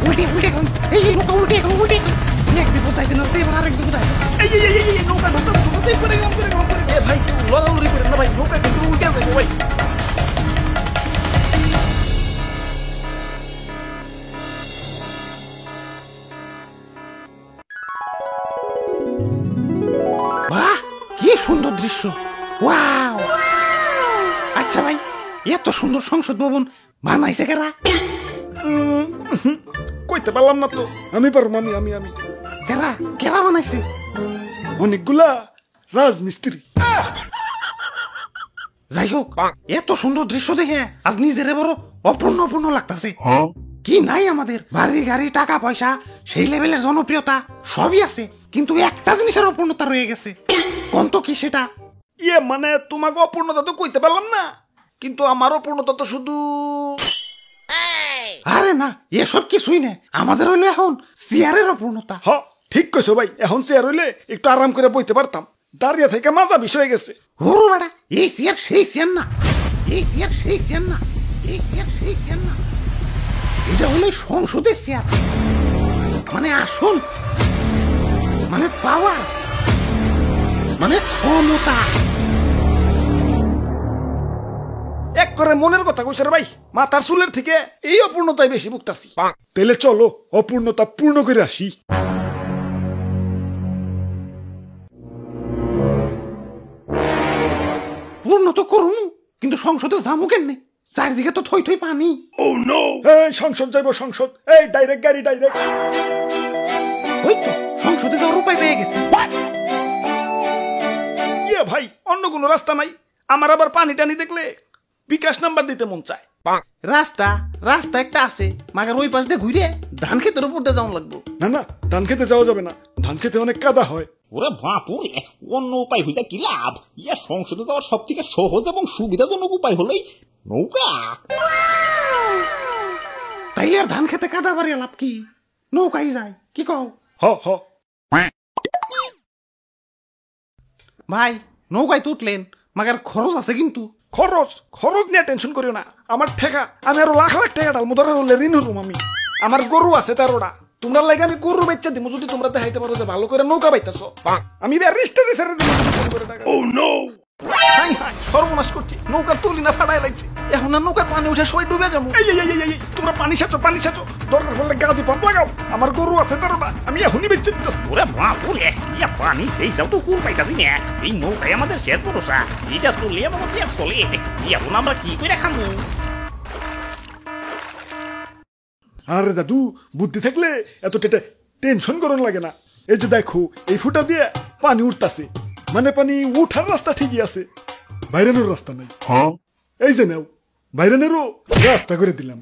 উল্টে উল্টে এখন এই নৌকা উল্টে এখন উল্টে এক বিপদ যাইতে না এবার আরেক বিপদ আয় এই নৌকা ঢুকতেছে করে গম করে এ ভাই লড়ালড়ি করে না ভাই নৌকা কিন্তু উল্টে যাবে ভাই বাহ কি সুন্দর দৃশ্য ওয়াও আচ্ছা ভাই এত সুন্দর সংসদ ভবন বানাইছে কারা কইতে পারলাম না তো আমি পারবো আমি কেরা কেরা বানাইছে অনেকগুলা রাজমিস্ত্রি যাই হোক এত সুন্দর দৃশ্য দেখে আজ নিজের বড় অপূর্ণ লাগতেছে কি নাই আমাদের বাড়ি গাড়ি টাকা পয়সা সেই লেভেলের জনপ্রিয়তা সবই আছে কিন্তু একটা জিনিসের অপূর্ণতা রয়ে গেছে কোন তো কি সেটা মানে তোমাকে অপূর্ণতা তো কইতে পারলাম না কিন্তু আমার অপূর্ণতা তো শুধু আরে না এসব কিছুই না আমাদের হইলো এখন চেয়ারের অপূর্ণতা ঠিক কইছো ভাই এখন চেয়ার হইলে একটু আরাম করে বইতে পারতাম দাঁড়িয়ে থেকে মাজা বিষয় গেছে ওরে বেটা এই চেয়ার সেই চেয়ার না এই চেয়ার সেই চেয়ার না এই চেয়ার সেই চেয়ার না এটা হলো সংসদের চেয়ার মানে আসল মানে পাওয়ার মানে ক্ষমতা এক করে মনের কথা কইছে রে ভাই মাথার চুলের থেকে এই অপূর্ণতাই বেশি ভুগতাছি তাইলে চলো অপূর্ণতা পূর্ণ করে আসি পূর্ণ তো করুন কিন্তু সংসদে যাবো কেন চারিদিকে তো থই থই পানি এই সংসদ যাইবো সংসদ এই ডাইরেক্ট গাড়ি ডাইরেক্ট ওই তো সংসদে যাওয়ার উপায় পেয়ে গেছে ভাই অন্য কোনো রাস্তা নাই আমার আবার পানি টানি দেখলে বিকাশ নাম্বার দিতে মন চায় রাস্তা একটা আছে মাগার ওই পাশ দিয়ে ঘুরে ধান ক্ষেতের উপর দিয়ে যাওয়া লাগবো না ধান খেতে যাওয়া যাবে না ধান খেতে অনেক কাদা হয় ওরে বাপুরে অন্য উপায় হইছে কি লাভ সংসদে যাওয়ার সব থেকে সহজ এবং সুবিধাজনক উপায় হলেই নৌকা তাইলে আর ধান খেতে কাদা বাড়ি লাভ কি নৌকাই যায় কি কও হ ভাই নৌকায় তো উঠলেন মাগার খরচ আছে কিন্তু খরচ নিয়ে টেনশন করিও না আমার ঠেকা আমি আরো লাখ টাকা ডাল মুদার হলে ঋণ হরুম আমি আমার গরু আছে 13টা তোমরা লাগে আমি গরু বেচা দিমু যদি তোমরা দেখাইতে পারো যে ভালো করে নৌকা বাইতাছো আমি ব্যারিস্টারে ছেড়ে দিমু ও নো হাই সর্বনাশ করছি নৌকা তুলি না ফাড়াই লাগছে এখন আর নৌকা পানি উঠে সবাই ডুবে যাবো তোমরা পানি সাচো দরকার পড়লে গাছি পাম্প লাগাও আমার গরু আছে 13টা আমি এখনই বেচে দিতেছি ওরে বাপুরে পানি এই যাও তো কুল পাইতাছি না এই নৌকায় আমাদের শেষ ভরসা এটা চলে আমাদের পেট চলে এখন আমরা কি করে খামু আরে দাদু বুদ্ধি থাকলে এত টেনশন করন লাগে না এই যে দেখো এই ফুটা দিয়ে পানি উঠতাছে মানে পানি উঠার রাস্তা ঠিকই আছে বাইরেনোর রাস্তা নাই এই যে নাও বাইরেনেরও রাস্তা করে দিলাম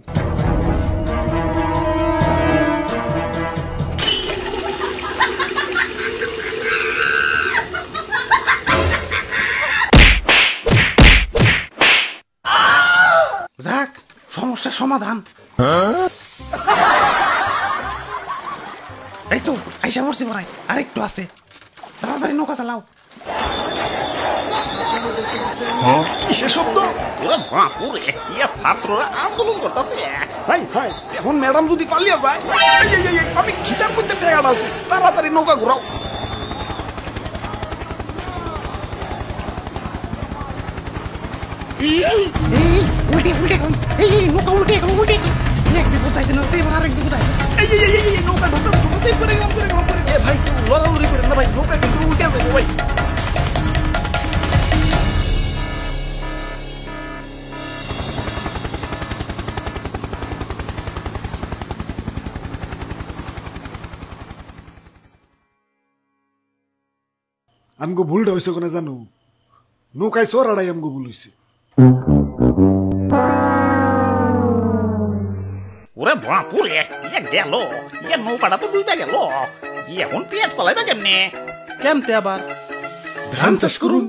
যাক সমস্যার সমাধান এই তো আইসা মরছি মরাই আরেকটু আছে তাড়াতাড়ি নৌকা চালাও কিসের শব্দ ওরে বাপুরে ছাত্ররা আন্দোলন করতেছে হাই এখন ম্যাডাম যদি পালিয়ে যায় আমি খিটার মধ্যে ঠেকা ডালতেছি তাড়াতাড়ি নৌকা ঘুরাও উল্টে এখন এই নৌকা উল্টে এখন এক বিপদ যাইতে না এবার আরেক বিপদ আয় নৌকা ঢুকতেছে করে গম করে এ ভাই লড়ালড়ি করে না ভাই নৌকা কিন্তু উল্টে যাবে ভাই আমগো ভুলটা হয়েছে কোনা জানো নৌকায় চড়াড়াই আমগো ভুল হয়েছে ওরে বাপুরে গেল নৌকাটা তো দুইটা গেল এখন পেট চালাইবা কেমনে কেমতে আবার ধান চাষ করুন